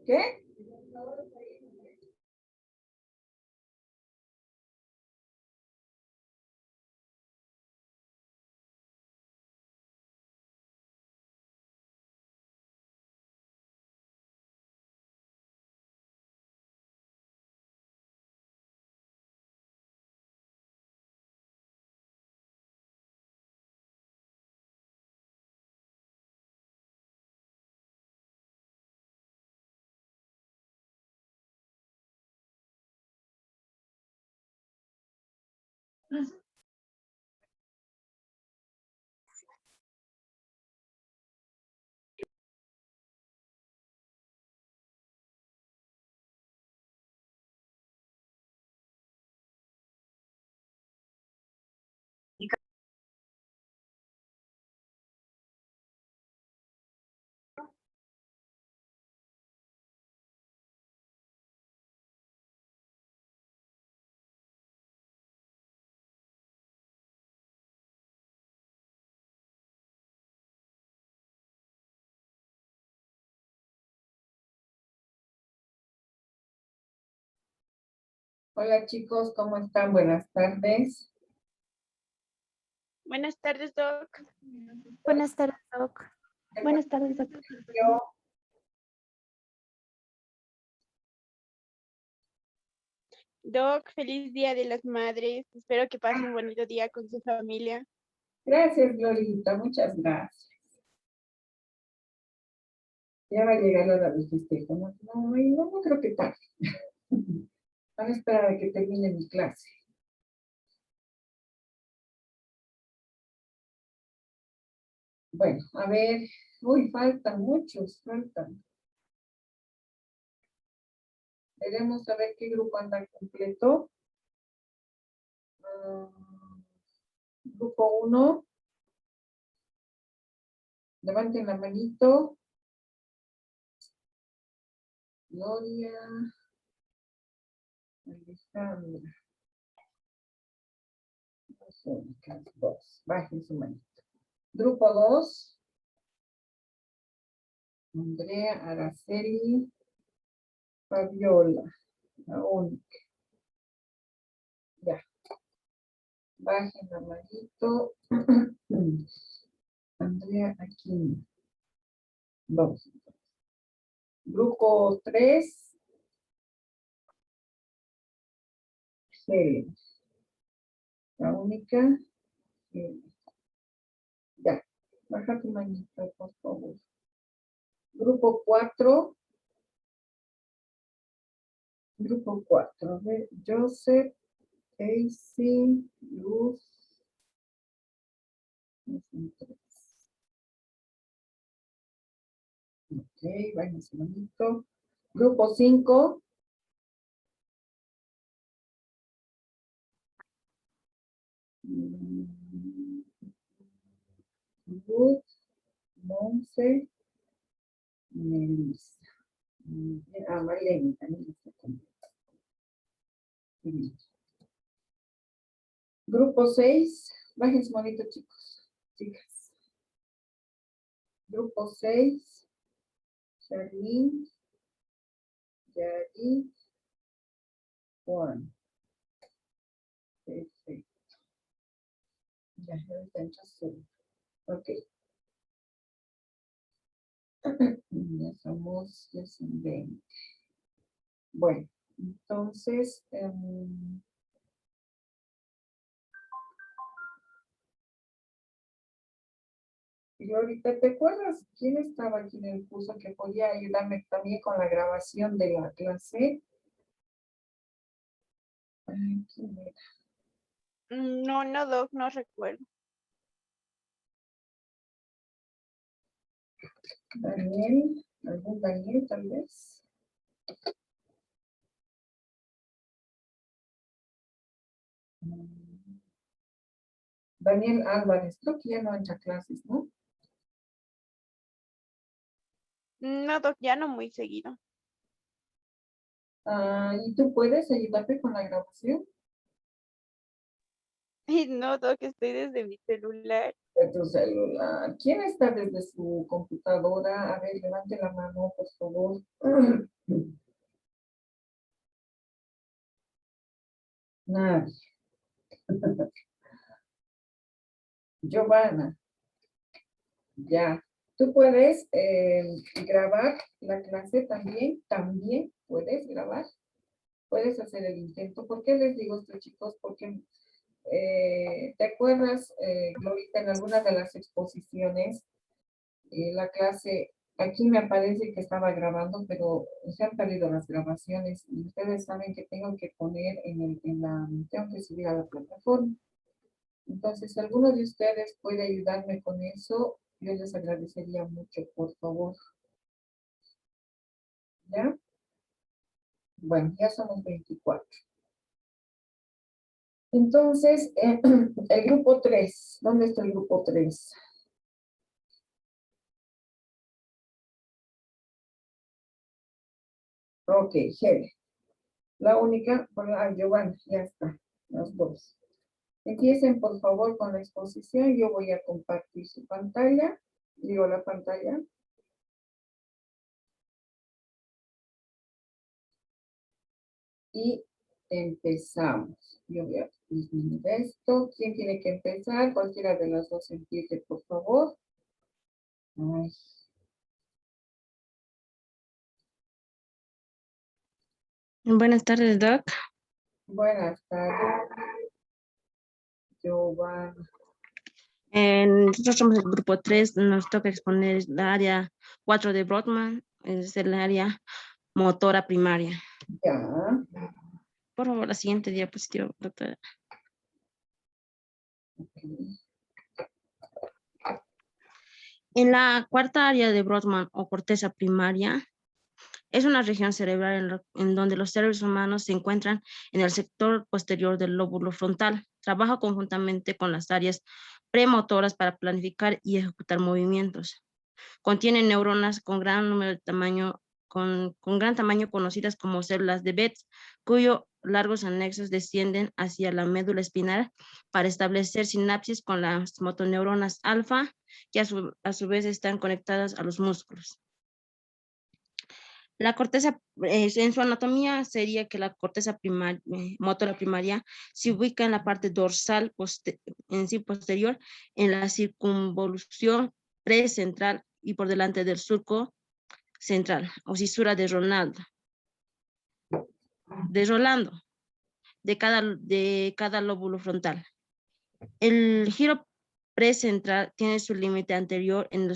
¿Qué? Hola chicos, ¿cómo están? Buenas tardes. Buenas tardes, Doc. Buenas tardes, Doc. Buenas tardes, Doc. Yo, Doc, feliz Día de las Madres. Espero que pase un bonito día con su familia. gracias, Glorita, muchas gracias. Ya va a llegar la hora del festejo. No creo que tarde. Van a esperar a que termine mi clase. Bueno, a ver. Uy, faltan muchos, faltan. Veremos a ver qué grupo anda completo. Grupo 1. Levanten la manito. Gloria. Alejandra. Las únicas dos. Bajen su manito. Grupo 2. Andrea, Araceli, Fabiola. La única. Ya. Bajen la manito. Andrea, aquí. Vamos. Grupo 3. Helen. La única. Helen. Ya. Baja tu manito, por favor. Grupo 4. Grupo 4. A ver, Joseph, Casey, Luz. Ok, vayan su manito. Grupo 5. Ruth, Monse, Melissa. Marlene también está completa. Grupo 6. Bajen su manito, chicos. Chicas. Grupo 6. Charlene. Yari. Juan. Perfecto. Ya, ahorita entra solo. Ok. Ya somos 20. Bueno, entonces, y ahorita, ¿te acuerdas quién estaba aquí en el curso que podía ayudarme también con la grabación de la clase? Ay, ¿quién era? No, Doc, no recuerdo. Daniel, algún Daniel tal vez. Daniel Álvarez, creo que ya no entra a clases, ¿no? No, Doc, ya no muy seguido. ¿Y tú puedes ayudarme con la grabación No, Doc, estoy desde mi celular. de tu celular? ¿Quién está desde su computadora? A ver, levante la mano, por favor. Nadie. Giovanna, ya. Tú puedes grabar la clase también puedes grabar. Puedes hacer el intento. ¿Por qué les digo esto, chicos? Porque ¿te acuerdas, Glorita, en alguna de las exposiciones, la clase, aquí me aparece que estaba grabando, pero se han perdido las grabaciones y ustedes saben que tengo que poner tengo que subir a la plataforma. Entonces, si alguno de ustedes puede ayudarme con eso, yo les agradecería mucho, por favor. ¿Ya? Bueno, ya somos 24. Entonces, el grupo 3. ¿Dónde está el grupo 3? Ok, Helen. La única, Giovanna, ya está, las dos. Empiecen, por favor, con la exposición. Yo voy a compartir su pantalla. Digo la pantalla. Y empezamos. Yo voy a disminuir esto. ¿Quién tiene que empezar? Cualquiera de las dos empiece, por favor. Ay. Buenas tardes, Doc. Buenas tardes. Giovanna. Nosotros somos el grupo 3, nos toca exponer la área 4 de Brodmann, es el área motora primaria. Ya. Por favor, la siguiente diapositiva, doctora. En la cuarta área de Brodmann o corteza primaria, es una región cerebral en donde los seres humanos se encuentran en el sector posterior del lóbulo frontal. Trabaja conjuntamente con las áreas premotoras para planificar y ejecutar movimientos. Contiene neuronas con gran número de tamaño, con gran tamaño conocidas como células de Betz, cuyos largos anexos descienden hacia la médula espinal para establecer sinapsis con las motoneuronas alfa, que a su vez están conectadas a los músculos. La corteza, en su anatomía sería que la corteza motora primaria se ubica en la parte dorsal en sí posterior, en la circunvolución precentral y por delante del surco central o cisura de Rolando, de cada lóbulo frontal. El giro precentral tiene su límite anterior en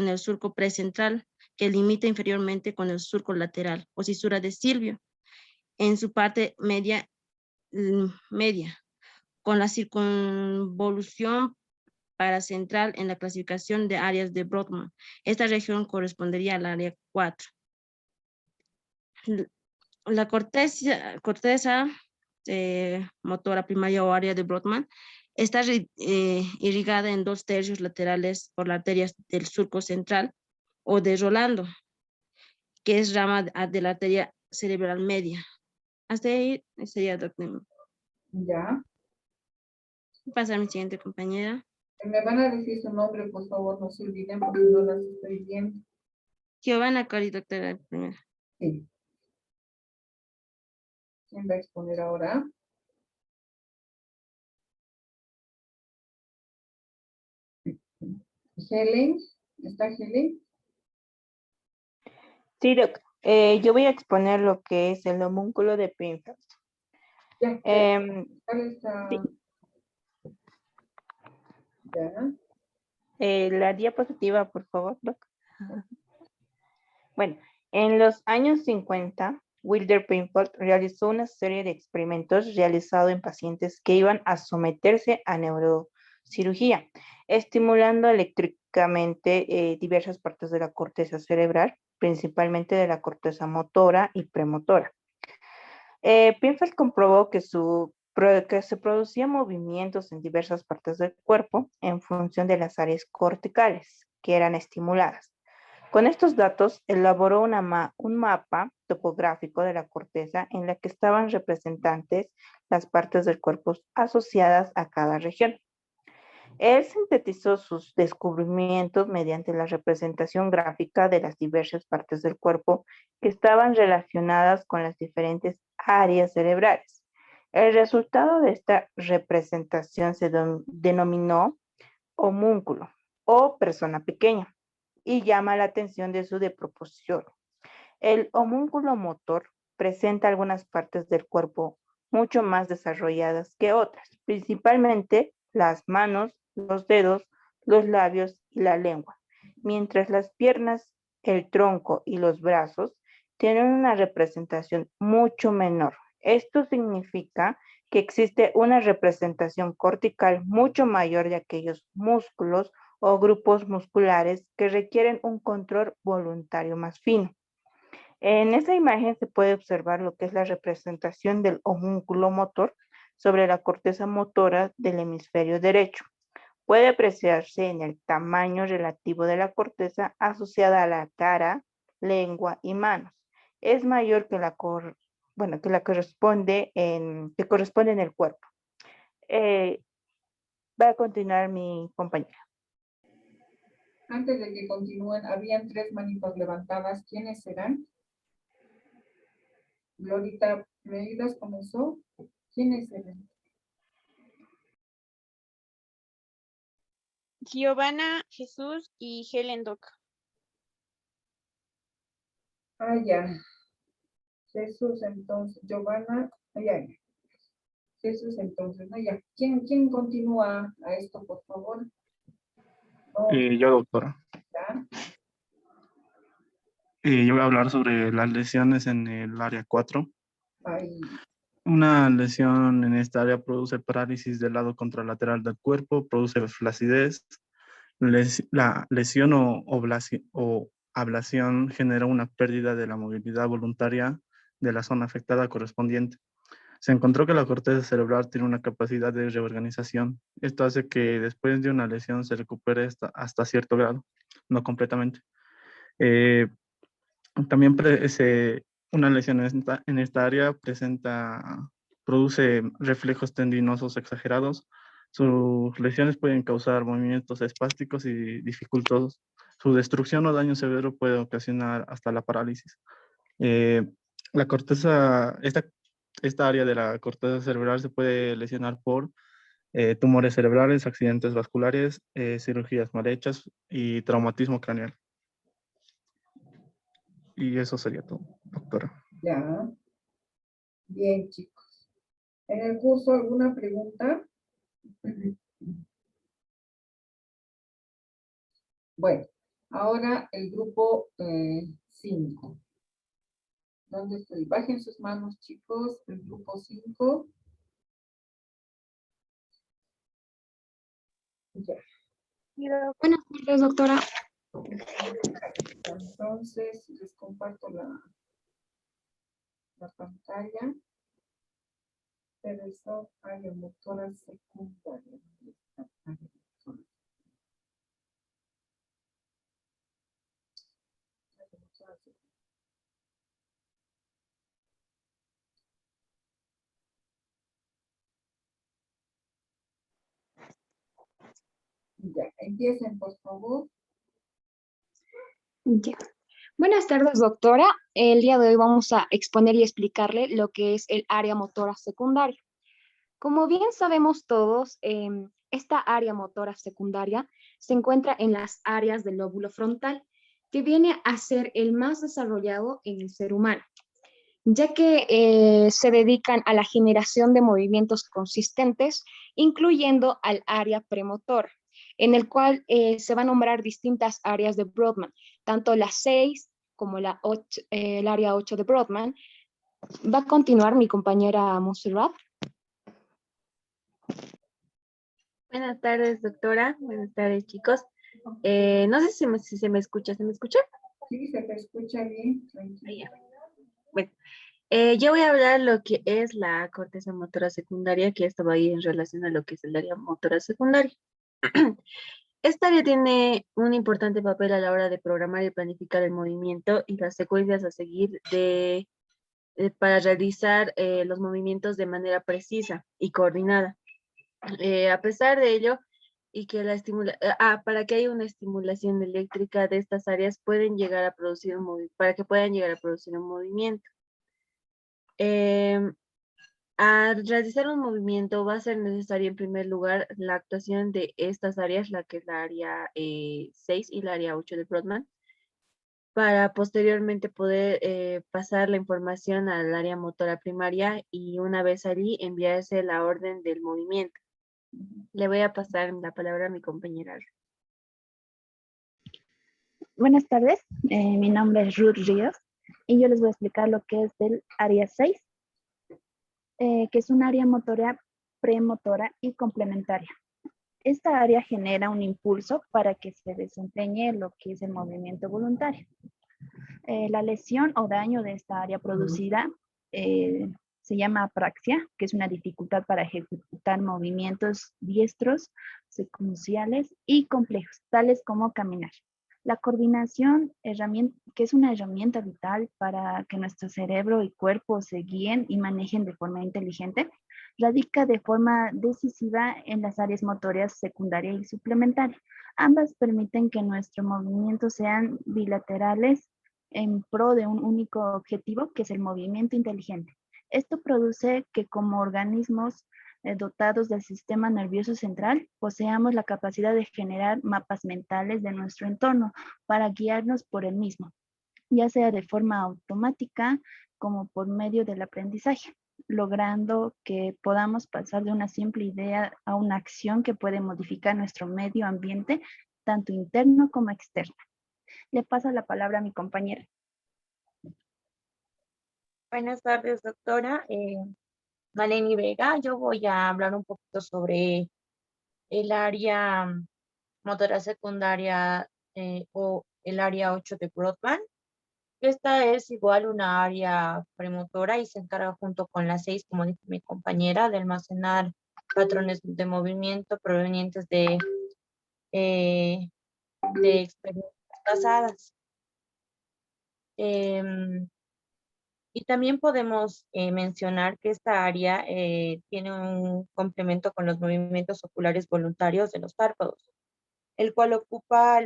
el surco precentral, que limita inferiormente con el surco lateral o cisura de Silvio. En su parte media, con la circunvolución paracentral en la clasificación de áreas de Brodmann. Esta región correspondería al área 4. La corteza motora primaria o área de Brodmann está irrigada en 2/3 laterales por las arterias del surco central o de Rolando, que es rama de la arteria cerebral media. Hasta ahí sería, doctor. Ya. Pasa a mi siguiente compañera. Me van a decir su nombre, por favor, no se olviden porque no las estoy viendo. Giovanna Cori, doctora primera. Sí. ¿Quién va a exponer ahora? Helen. ¿Está Helen? Sí, Doc. Yo voy a exponer lo que es el homúnculo de Pinfeld. Ya. ¿Cuál está? Sí. Ya. La diapositiva, por favor, Doc. Bueno, en los años 50, Wilder Pinfold realizó una serie de experimentos realizados en pacientes que iban a someterse a neurocirugía, estimulando eléctricamente diversas partes de la corteza cerebral, principalmente de la corteza motora y premotora. Pinfold comprobó que se producían movimientos en diversas partes del cuerpo en función de las áreas corticales que eran estimuladas. Con estos datos, elaboró un mapa topográfico de la corteza en la que estaban representantes las partes del cuerpo asociadas a cada región. Él sintetizó sus descubrimientos mediante la representación gráfica de las diversas partes del cuerpo que estaban relacionadas con las diferentes áreas cerebrales. El resultado de esta representación se denominó homúnculo o persona pequeña y llama la atención de su proporción. El homúnculo motor presenta algunas partes del cuerpo mucho más desarrolladas que otras, principalmente las manos, los dedos, los labios y la lengua, mientras las piernas, el tronco y los brazos tienen una representación mucho menor. Esto significa que existe una representación cortical mucho mayor de aquellos músculos o grupos musculares que requieren un control voluntario más fino. En esa imagen se puede observar lo que es la representación del homúnculo motor sobre la corteza motora del hemisferio derecho. Puede apreciarse en el tamaño relativo de la corteza asociada a la cara, lengua y manos. Es mayor que la que corresponde en el cuerpo. Va a continuar mi compañera. Antes de que continúen, habían 3 manitos levantadas. ¿Quiénes serán? Glorita Reidas comenzó. ¿Quiénes serán? Giovanna, Jesús y Helen Doc. Ah, ya. Jesús, entonces. Giovanna. Ya. Jesús, entonces. No, ya. ¿Quién continúa a esto, por favor? No, Yo, doctora. ya. Yo voy a hablar sobre las lesiones en el área 4. Ay, Una lesión en esta área produce parálisis del lado contralateral del cuerpo, produce flacidez. La lesión o ablación genera una pérdida de la movilidad voluntaria de la zona afectada correspondiente. Se encontró que la corteza cerebral tiene una capacidad de reorganización. Esto hace que después de una lesión se recupere hasta cierto grado, no completamente. También una lesión en esta área produce reflejos tendinosos exagerados. Sus lesiones pueden causar movimientos espásticos y dificultosos. Su destrucción o daño severo puede ocasionar hasta la parálisis. La corteza, esta área de la corteza cerebral se puede lesionar por tumores cerebrales, accidentes vasculares, cirugías mal hechas y traumatismo craneal. Y eso sería todo, doctora. ya. Bien, chicos. ¿En el curso alguna pregunta? Bueno, ahora el grupo 5. ¿Dónde estoy? Bajen sus manos, chicos. El grupo 5. Ya. Buenas tardes, doctora. Entonces, les comparto la pantalla. Pero área motora secundaria. Ya, empiecen, por favor. Ya. Buenas tardes, doctora. El día de hoy vamos a exponer y explicarle lo que es el área motora secundaria. Como bien sabemos todos, esta área motora secundaria se encuentra en las áreas del lóbulo frontal, que viene a ser el más desarrollado en el ser humano, ya que se dedican a la generación de movimientos consistentes, incluyendo al área premotora, en el cual se va a nombrar distintas áreas de Brodmann, tanto la 6 como el área 8 de Brodmann. Va a continuar mi compañera Montserrat. Buenas tardes, doctora. Buenas tardes, chicos. No sé si se me escucha. ¿Se me escucha? Sí, se te escucha bien. Tranquila. Bueno, yo voy a hablar lo que es la corteza motora secundaria, que estaba ahí en relación a lo que es el área motora secundaria. Esta área tiene un importante papel a la hora de programar y planificar el movimiento y las secuencias a seguir para realizar los movimientos de manera precisa y coordinada. A pesar de ello, y que para que haya una estimulación eléctrica de estas áreas pueden llegar a producir para que puedan llegar a producir un movimiento. Al realizar un movimiento va a ser necesaria en primer lugar la actuación de estas áreas, la que es la área 6 y la área 8 de Brodmann, para posteriormente poder pasar la información al área motora primaria y una vez allí enviarse la orden del movimiento. Le voy a pasar la palabra a mi compañera. Buenas tardes, mi nombre es Ruth Ríos y yo les voy a explicar lo que es del área 6, que es un área motora, premotora y complementaria. Esta área genera un impulso para que se desempeñe lo que es el movimiento voluntario. La lesión o daño de esta área producida se llama apraxia, que es una dificultad para ejecutar movimientos diestros, secuenciales y complejos, tales como caminar. La coordinación, que es una herramienta vital para que nuestro cerebro y cuerpo se guíen y manejen de forma inteligente, radica de forma decisiva en las áreas motoras secundaria y suplementaria. Ambas permiten que nuestros movimientos sean bilaterales en pro de un único objetivo, que es el movimiento inteligente. Esto produce que como organismos dotados del sistema nervioso central, poseamos la capacidad de generar mapas mentales de nuestro entorno para guiarnos por el mismo, ya sea de forma automática como por medio del aprendizaje, logrando que podamos pasar de una simple idea a una acción que puede modificar nuestro medio ambiente, tanto interno como externo. Le paso la palabra a mi compañera. Buenas tardes, doctora. Maleni Vega. Yo voy a hablar un poquito sobre el área motora secundaria o el área 8 de Brodmann. Esta es igual una área premotora y se encarga junto con la 6, como dijo mi compañera, de almacenar patrones de movimiento provenientes de experiencias pasadas. Y también podemos mencionar que esta área tiene un complemento con los movimientos oculares voluntarios de los párpados, el cual ocupa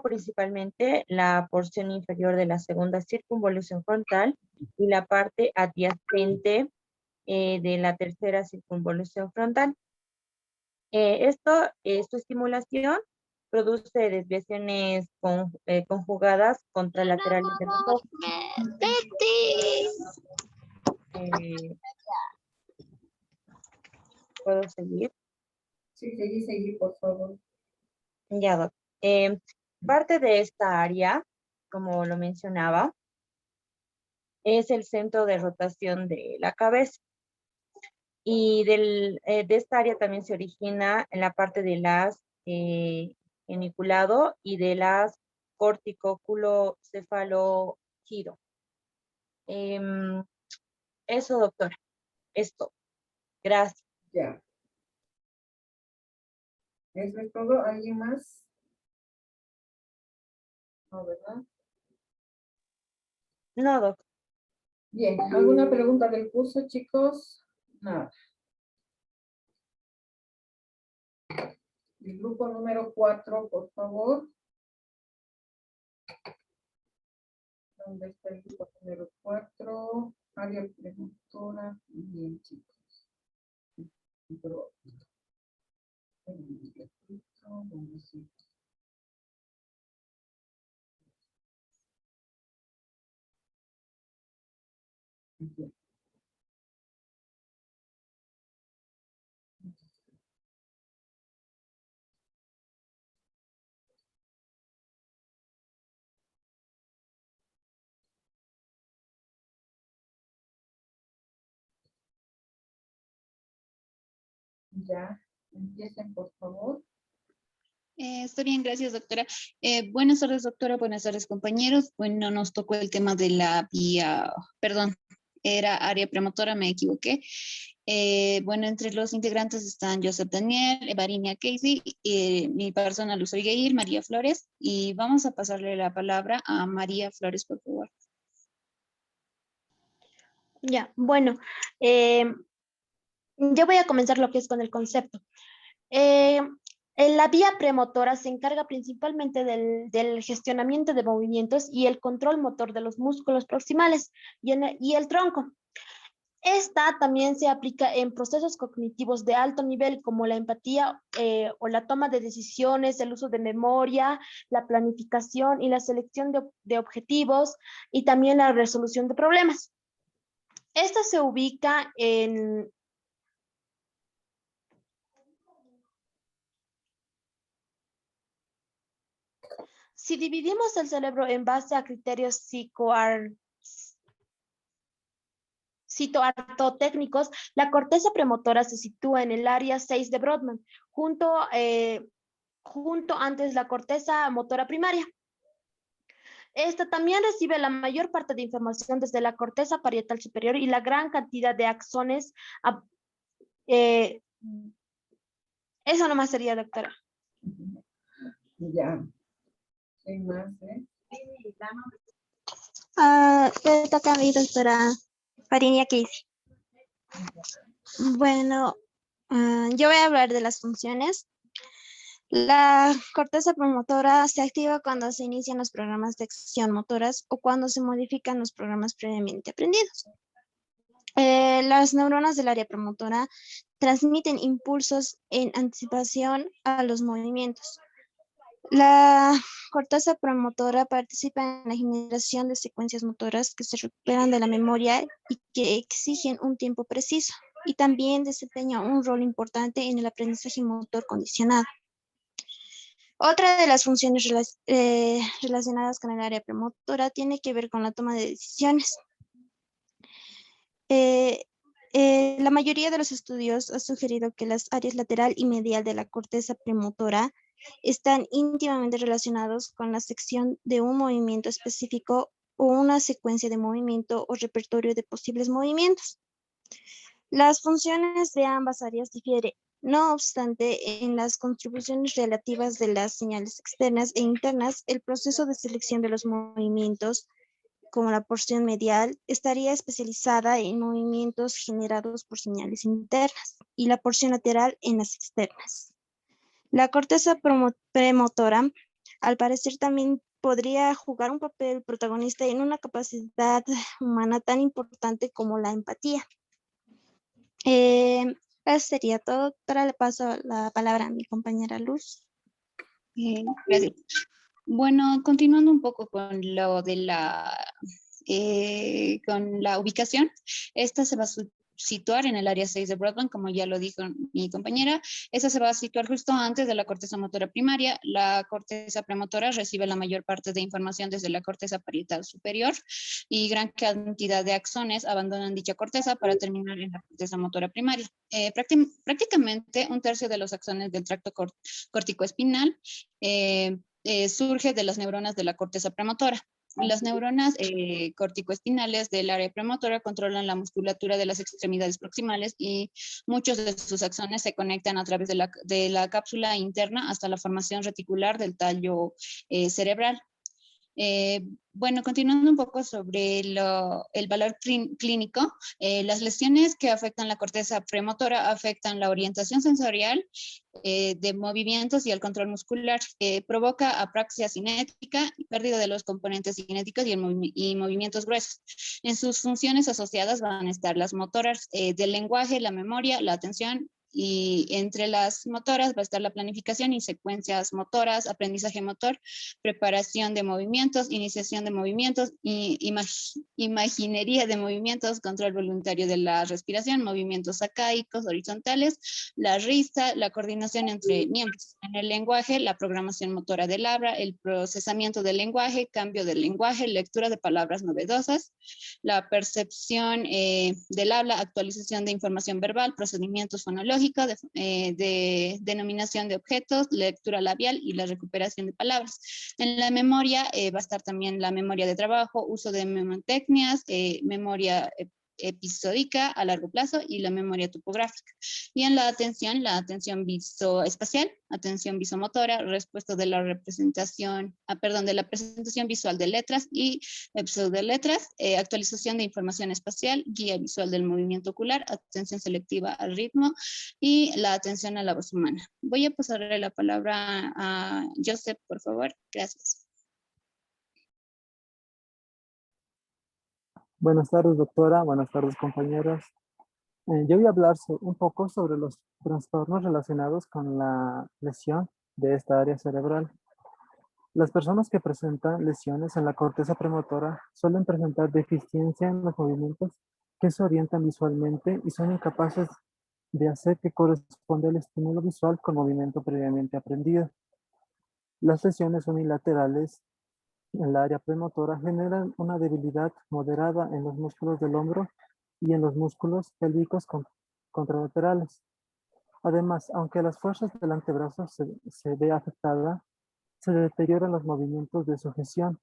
principalmente la porción inferior de la segunda circunvolución frontal y la parte adyacente de la tercera circunvolución frontal. Su estimulación produce desviaciones conjugadas contralaterales de los ojos. ¿Puedo seguir? Sí, seguí, por favor. Ya, doc. Parte de esta área, como lo mencionaba, es el centro de rotación de la cabeza. Y de esta área también se origina en la parte de las geniculado y de las corticoculocefalogiro. Eso, doctora. Esto. Gracias. Ya. ¿Eso es todo? ¿Alguien más? No, ¿verdad? No, doctor. Bien, ¿alguna pregunta del curso, chicos? Nada. El grupo número 4, por favor. ¿Dónde está el grupo número 4? Área premotora. Bien, chicos. Ya, empiecen, por favor. Está bien, gracias, doctora. Buenas tardes, doctora. Buenas tardes, compañeros. Bueno, nos tocó el tema de la vía, perdón, era área premotora, me equivoqué. Bueno, entre los integrantes están Joseph Daniel, Evarinia Casey, mi persona Luz Olgueir, María Flores, y vamos a pasarle la palabra a María Flores, por favor. Ya, bueno, yo voy a comenzar lo que es con el concepto. La vía premotora se encarga principalmente del gestionamiento de movimientos y el control motor de los músculos proximales y el tronco. Esta también se aplica en procesos cognitivos de alto nivel como la empatía o la toma de decisiones, el uso de memoria, la planificación y la selección de objetivos y también la resolución de problemas. Esta se ubica en... Si dividimos el cerebro en base a criterios citoartotécnicos, la corteza premotora se sitúa en el área 6 de Brodmann, junto antes la corteza motora primaria. Esta también recibe la mayor parte de información desde la corteza parietal superior y la gran cantidad de axones. Eso nomás sería, doctora. Ya. ¿Qué más, Me toca a mí, doctora Farinia Casey. Bueno, yo voy a hablar de las funciones. La corteza premotora se activa cuando se inician los programas de acción motoras o cuando se modifican los programas previamente aprendidos. Las neuronas del área premotora transmiten impulsos en anticipación a los movimientos. La corteza premotora participa en la generación de secuencias motoras que se recuperan de la memoria y que exigen un tiempo preciso, y también desempeña un rol importante en el aprendizaje motor condicionado. Otra de las funciones relacionadas con el área premotora tiene que ver con la toma de decisiones. La mayoría de los estudios ha sugerido que las áreas lateral y medial de la corteza premotora están íntimamente relacionados con la sección de un movimiento específico o una secuencia de movimiento o repertorio de posibles movimientos. Las funciones de ambas áreas difieren. No obstante, en las contribuciones relativas de las señales externas e internas, el proceso de selección de los movimientos, como la porción medial, estaría especializada en movimientos generados por señales internas y la porción lateral en las externas. La corteza premotora, al parecer, también podría jugar un papel protagonista en una capacidad humana tan importante como la empatía. Eso sería todo. Ahora le paso la palabra a mi compañera Luz. Gracias. Bueno, continuando un poco con lo de con la ubicación, esta se va a situar en el área 6 de Brodmann, como ya lo dijo mi compañera. Esta se va a situar justo antes de la corteza motora primaria. La corteza premotora recibe la mayor parte de información desde la corteza parietal superior y gran cantidad de axones abandonan dicha corteza para terminar en la corteza motora primaria. Prácticamente un tercio de los axones del tracto corticoespinal surge de las neuronas de la corteza premotora. Las neuronas corticoespinales del área premotora controlan la musculatura de las extremidades proximales y muchos de sus axones se conectan a través de la cápsula interna hasta la formación reticular del tallo cerebral. Bueno, continuando un poco sobre el valor clínico, las lesiones que afectan la corteza premotora afectan la orientación sensorial de movimientos y el control muscular. Provoca apraxia cinética, pérdida de los componentes cinéticos y movimientos gruesos. En sus funciones asociadas van a estar las motoras del lenguaje, la memoria, la atención, y entre las motoras va a estar la planificación y secuencias motoras, aprendizaje motor, preparación de movimientos, iniciación de movimientos, imaginería de movimientos, control voluntario de la respiración, movimientos sacaicos, horizontales, la risa, la coordinación entre miembros. En el lenguaje, la programación motora del habla, el procesamiento del lenguaje, cambio del lenguaje, lectura de palabras novedosas, la percepción del habla, actualización de información verbal, procedimientos fonológicos, de denominación de objetos, lectura labial y la recuperación de palabras. En la memoria va a estar también la memoria de trabajo, uso de memotecnias, memoria episódica a largo plazo y la memoria topográfica. Y en la atención visoespacial, atención visomotora, respuesta de la representación, de la presentación visual de letras y episodio de letras, actualización de información espacial, guía visual del movimiento ocular, atención selectiva al ritmo y la atención a la voz humana. Voy a pasarle la palabra a Joseph, por favor. Gracias. Buenas tardes, doctora. Buenas tardes, compañeros. Yo voy a hablar un poco sobre los trastornos relacionados con la lesión de esta área cerebral. Las personas que presentan lesiones en la corteza premotora suelen presentar deficiencia en los movimientos que se orientan visualmente y son incapaces de hacer que corresponda el estímulo visual con movimiento previamente aprendido. Las lesiones unilaterales en la área premotora generan una debilidad moderada en los músculos del hombro y en los músculos pélvicos contralaterales. Además, aunque las fuerzas del antebrazo se ve afectada, se deterioran los movimientos de sujeción.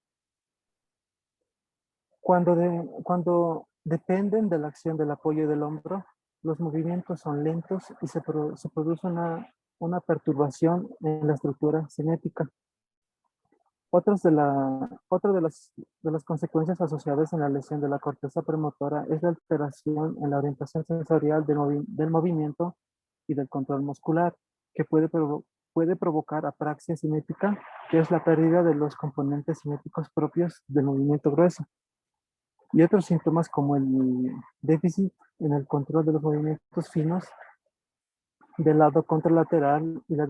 Cuando dependen de la acción del apoyo del hombro, los movimientos son lentos y se produce una perturbación en la estructura cinética. Otra de las consecuencias asociadas en la lesión de la corteza premotora es la alteración en la orientación sensorial del movimiento y del control muscular, que puede provocar apraxia cinética, que es la pérdida de los componentes cinéticos propios del movimiento grueso. Y otros síntomas como el déficit en el control de los movimientos finos del lado contralateral y las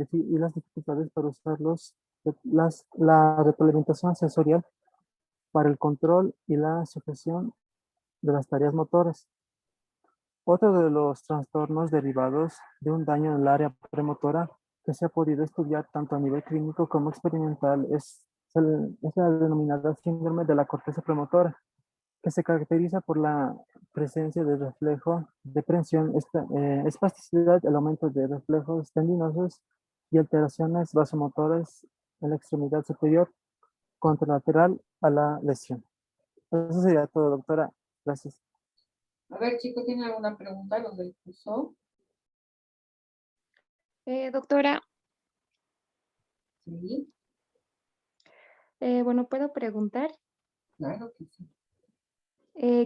dificultades para usarlos, la retroalimentación sensorial para el control y la sujeción de las tareas motoras. Otro de los trastornos derivados de un daño en el área premotora que se ha podido estudiar tanto a nivel clínico como experimental es la denominada síndrome de la corteza premotora, que se caracteriza por la presencia de reflejo, depresión, espasticidad, el aumento de reflejos tendinosos y alteraciones vasomotoras en la extremidad superior contralateral a la lesión. Eso sería todo, doctora. Gracias. A ver, chicos, ¿tienen alguna pregunta los del curso? Doctora, Sí, bueno, ¿puedo preguntar? claro que sí.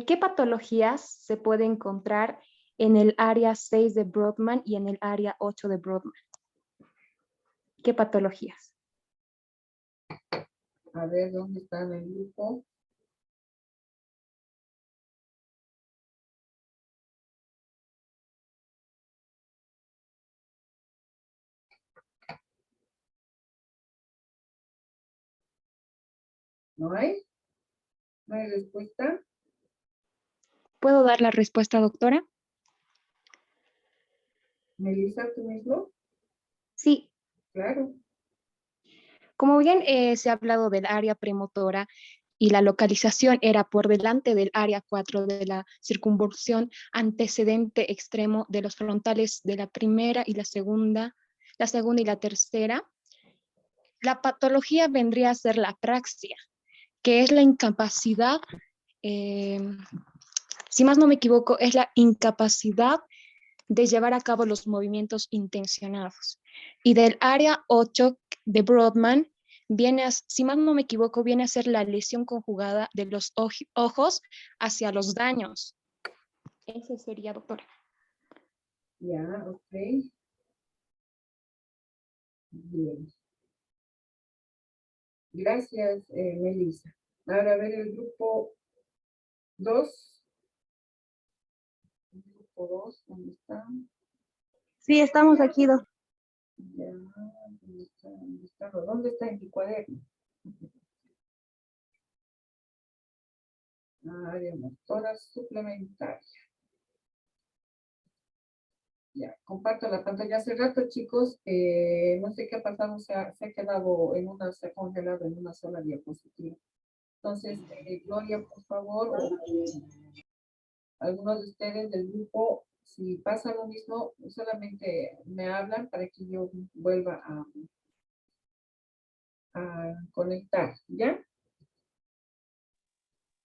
¿Qué patologías se puede encontrar en el área 6 de Brodmann y en el área 8 de Brodmann? ¿Qué patologías? A ver, ¿dónde está en el grupo? ¿No hay? ¿No hay respuesta? ¿Puedo dar la respuesta, doctora? ¿Melissa, tú mismo? Sí. Claro. Como bien se ha hablado del área premotora y la localización era por delante del área 4 de la circunvolución antecedente extremo de los frontales de la primera y la segunda y la tercera, la patología vendría a ser la apraxia, que es la incapacidad, si más no me equivoco, es la incapacidad de llevar a cabo los movimientos intencionados. Y del área 8 de Brodmann, si más no me equivoco, viene a ser la lesión conjugada de los ojos hacia los daños. Eso sería, doctora. Ya, ok. Bien. Gracias, Melissa. Ahora a ver el grupo 2. El grupo 2, ¿dónde están? Sí, estamos aquí, Ya, ¿dónde está? ¿Dónde está? ¿Dónde está en mi cuaderno? Área motora suplementaria. Ya, comparto la pantalla. Hace rato, chicos, no sé qué ha pasado, se ha quedado se ha congelado en una sola diapositiva. Entonces, Gloria, por favor, o algunos de ustedes del grupo, si pasa lo mismo, solamente me hablan para que yo vuelva a conectar, ¿ya?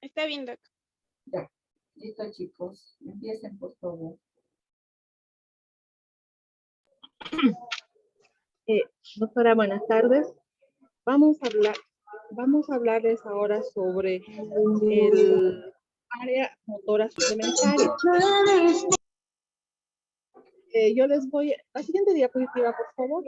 Está bien, doc. Ya. Listo, chicos. Empiecen, por favor. Doctora, buenas tardes. Vamos a hablarles ahora sobre el área motora suplementaria. Yo les voy, la siguiente diapositiva, por favor.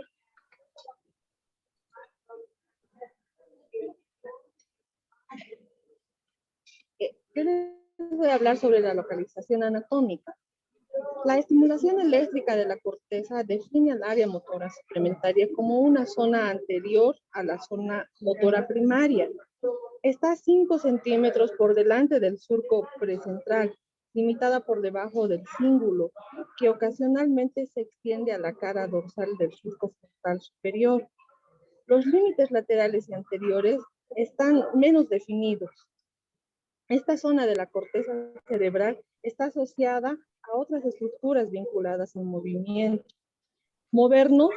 Yo les voy a hablar sobre la localización anatómica. La estimulación eléctrica de la corteza define al área motora suplementaria como una zona anterior a la zona motora primaria. Está a 5 centímetros por delante del surco precentral, limitada por debajo del cíngulo, que ocasionalmente se extiende a la cara dorsal del surco frontal superior. Los límites laterales y anteriores están menos definidos. Esta zona de la corteza cerebral está asociada a otras estructuras vinculadas al movimiento. Movernos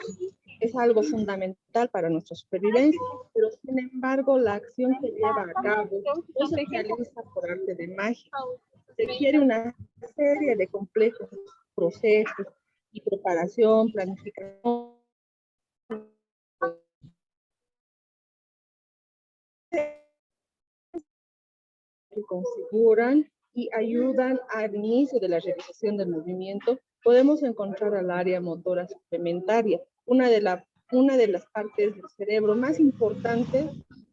es algo fundamental para nuestra supervivencia, pero sin embargo la acción que lleva a cabo no se realiza por arte de magia. Requiere una serie de complejos procesos y preparación, planificación, que configuran y ayudan al inicio de la realización del movimiento. Podemos encontrar al área motora suplementaria, una de las partes del cerebro más importantes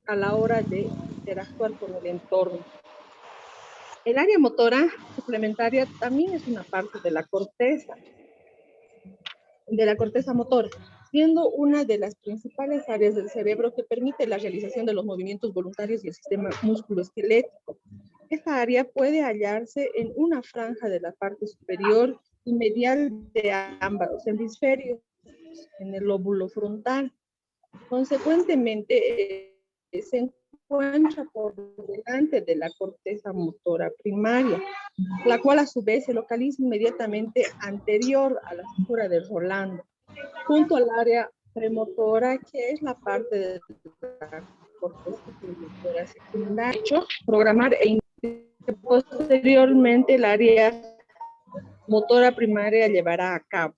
a la hora de interactuar con el entorno. El área motora suplementaria también es una parte de la corteza motora, siendo una de las principales áreas del cerebro que permite la realización de los movimientos voluntarios y el sistema musculoesquelético. Esta área puede hallarse en una franja de la parte superior y medial de ambos hemisferios, en el lóbulo frontal. Consecuentemente, se encuentra por delante de la corteza motora primaria, la cual a su vez se localiza inmediatamente anterior a la figura de Rolando, junto al área premotora, que es la parte de la corteza motora secundaria. Programar e posteriormente el área motora primaria llevará a cabo.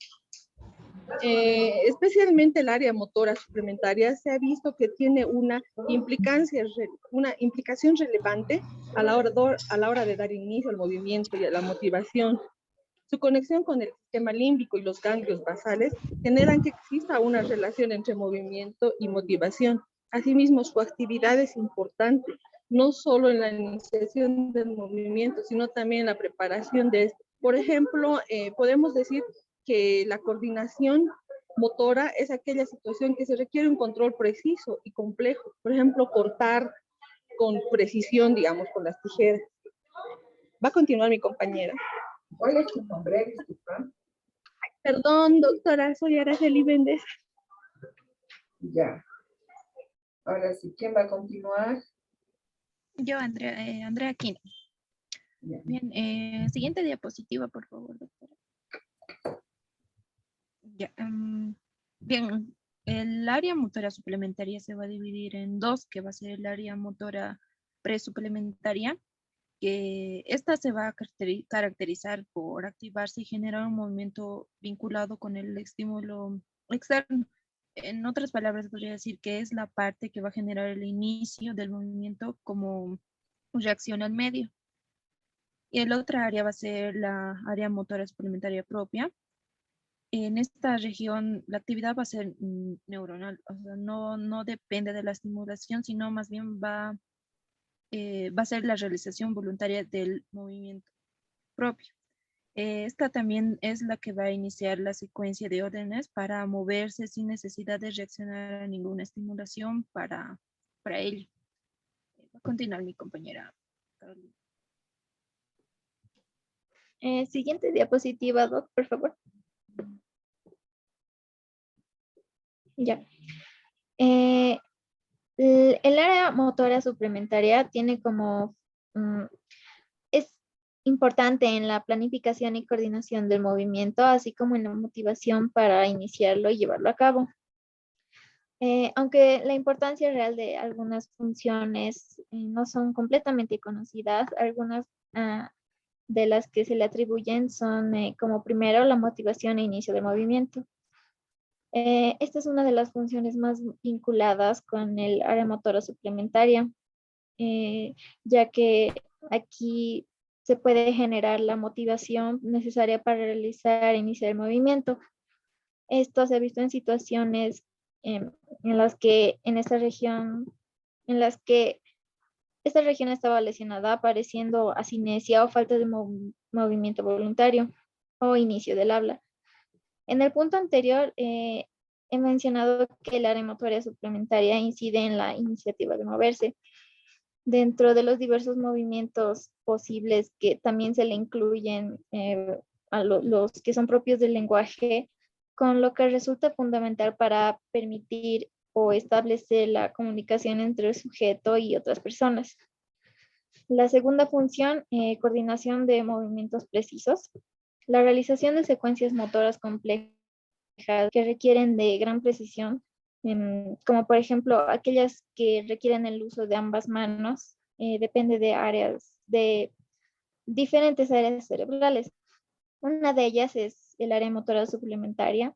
Especialmente el área motora suplementaria se ha visto que tiene una implicación relevante a la hora de dar inicio al movimiento y a la motivación. Su conexión con el sistema límbico y los ganglios basales generan que exista una relación entre movimiento y motivación. Asimismo, su actividad es importante, no solo en la iniciación del movimiento, sino también en la preparación de este. Por ejemplo, podemos decir que la coordinación motora es aquella situación que se requiere un control preciso y complejo. Por ejemplo, cortar con precisión, digamos, con las tijeras. Va a continuar mi compañera. ¿Cuál es tu nombre? Disculpa. Perdón, doctora, soy Araceli Méndez. Ya. Ahora sí, ¿quién va a continuar? Yo, Andrea Aquino. Bien, siguiente diapositiva, por favor, doctora. Ya, bien, el área motora suplementaria se va a dividir en dos, que va a ser el área motora presuplementaria, que esta se va a caracterizar por activarse y generar un movimiento vinculado con el estímulo externo. En otras palabras, podría decir que es la parte que va a generar el inicio del movimiento como reacción al medio. Y el otra área va a ser la área motora suplementaria propia. En esta región la actividad va a ser neuronal, o sea, no depende de la estimulación, sino más bien va a ser la realización voluntaria del movimiento propio. Esta también es la que va a iniciar la secuencia de órdenes para moverse sin necesidad de reaccionar a ninguna estimulación para ello. Va a continuar mi compañera Carolina. Siguiente diapositiva, Doc, por favor. Ya. El área motora suplementaria tiene como, es importante en la planificación y coordinación del movimiento, así como en la motivación para iniciarlo y llevarlo a cabo. Aunque la importancia real de algunas funciones no son completamente conocidas, algunas de las que se le atribuyen son como primero la motivación e inicio del movimiento. Esta es una de las funciones más vinculadas con el área motora suplementaria, ya que aquí se puede generar la motivación necesaria para realizar e iniciar el movimiento. Esto se ha visto en situaciones en las que en esta región estaba lesionada, apareciendo asinesia o falta de movimiento voluntario o inicio del habla. En el punto anterior, he mencionado que el área motora suplementaria incide en la iniciativa de moverse. Dentro de los diversos movimientos posibles que también se le incluyen a los que son propios del lenguaje, con lo que resulta fundamental para permitir o establecer la comunicación entre el sujeto y otras personas. La segunda función, coordinación de movimientos precisos. La realización de secuencias motoras complejas que requieren de gran precisión, como por ejemplo aquellas que requieren el uso de ambas manos, depende de diferentes áreas cerebrales. Una de ellas es el área motora suplementaria,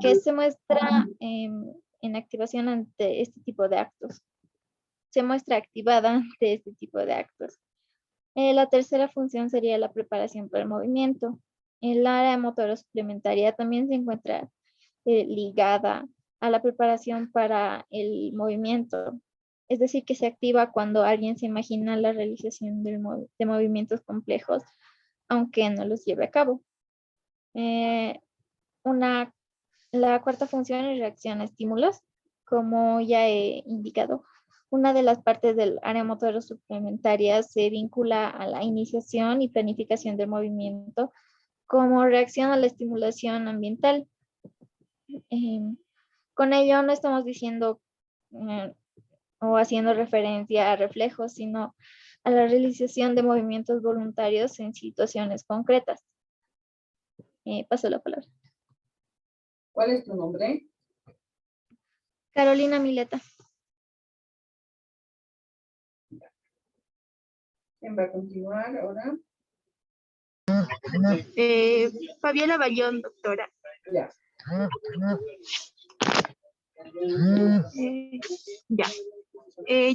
que se muestra en activación ante este tipo de actos. Se muestra activada ante este tipo de actos. La tercera función sería la preparación para el movimiento. El área motora suplementaria también se encuentra ligada a la preparación para el movimiento. Es decir, que se activa cuando alguien se imagina la realización de movimientos complejos, aunque no los lleve a cabo. La cuarta función es reacción a estímulos. Como ya he indicado, una de las partes del área motora suplementaria se vincula a la iniciación y planificación del movimiento como reacción a la estimulación ambiental. Con ello no estamos diciendo o haciendo referencia a reflejos, sino a la realización de movimientos voluntarios en situaciones concretas. Paso la palabra. ¿Cuál es tu nombre? Carolina Mileta. ¿Quién va a continuar ahora? Fabiola Bayón, doctora. Ya.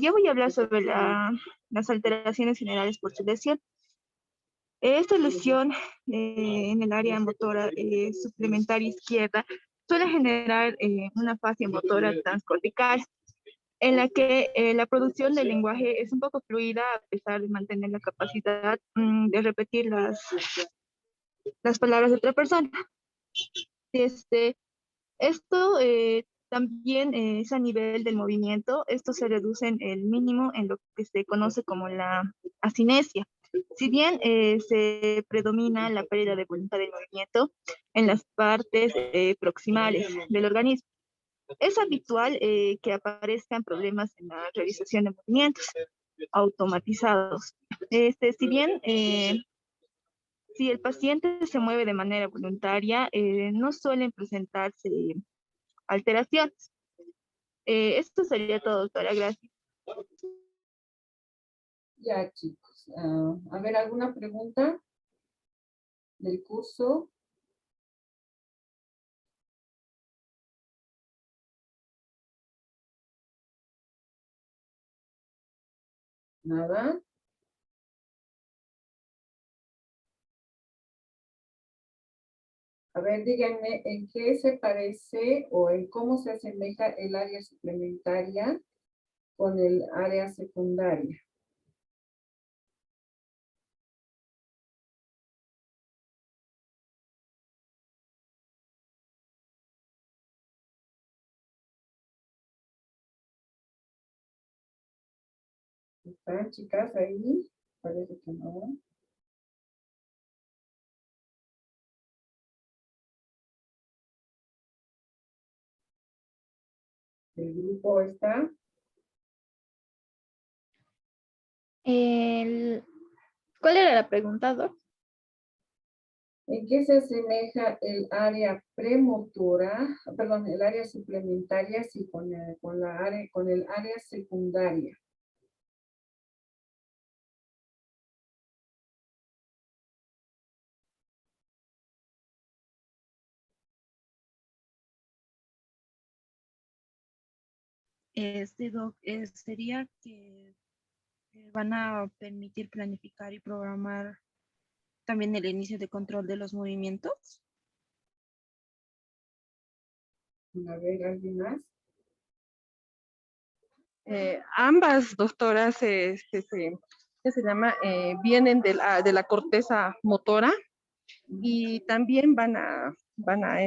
Yo voy a hablar sobre las alteraciones generales por su lesión. Esta lesión en el área motora suplementaria izquierda suele generar una fascia motora transcortical, en la que la producción del lenguaje es un poco fluida a pesar de mantener la capacidad de repetir las palabras de otra persona. Esto también es a nivel del movimiento. Esto se reduce en el mínimo en lo que se conoce como la asinesia. Si bien se predomina la pérdida de voluntad del movimiento en las partes proximales del organismo, es habitual que aparezcan problemas en la realización de movimientos automatizados. Si bien si el paciente se mueve de manera voluntaria, no suelen presentarse alteraciones. Esto sería todo, doctora. Gracias. Ya, chicos. A ver, ¿alguna pregunta del curso? ¿Nada? A ver, díganme, ¿en qué se parece o en cómo se asemeja el área suplementaria con el área secundaria? ¿Están, chicas, ahí? Parece que no. ¿El grupo está? ¿Cuál era la pregunta, Doc? ¿En qué se asemeja el área premotora, perdón, el área suplementaria, sí, con el área secundaria? Sería que van a permitir planificar y programar también el inicio de control de los movimientos. A ver, ¿alguien más? Ambas doctoras ¿qué se llama? Vienen de la corteza motora y también van a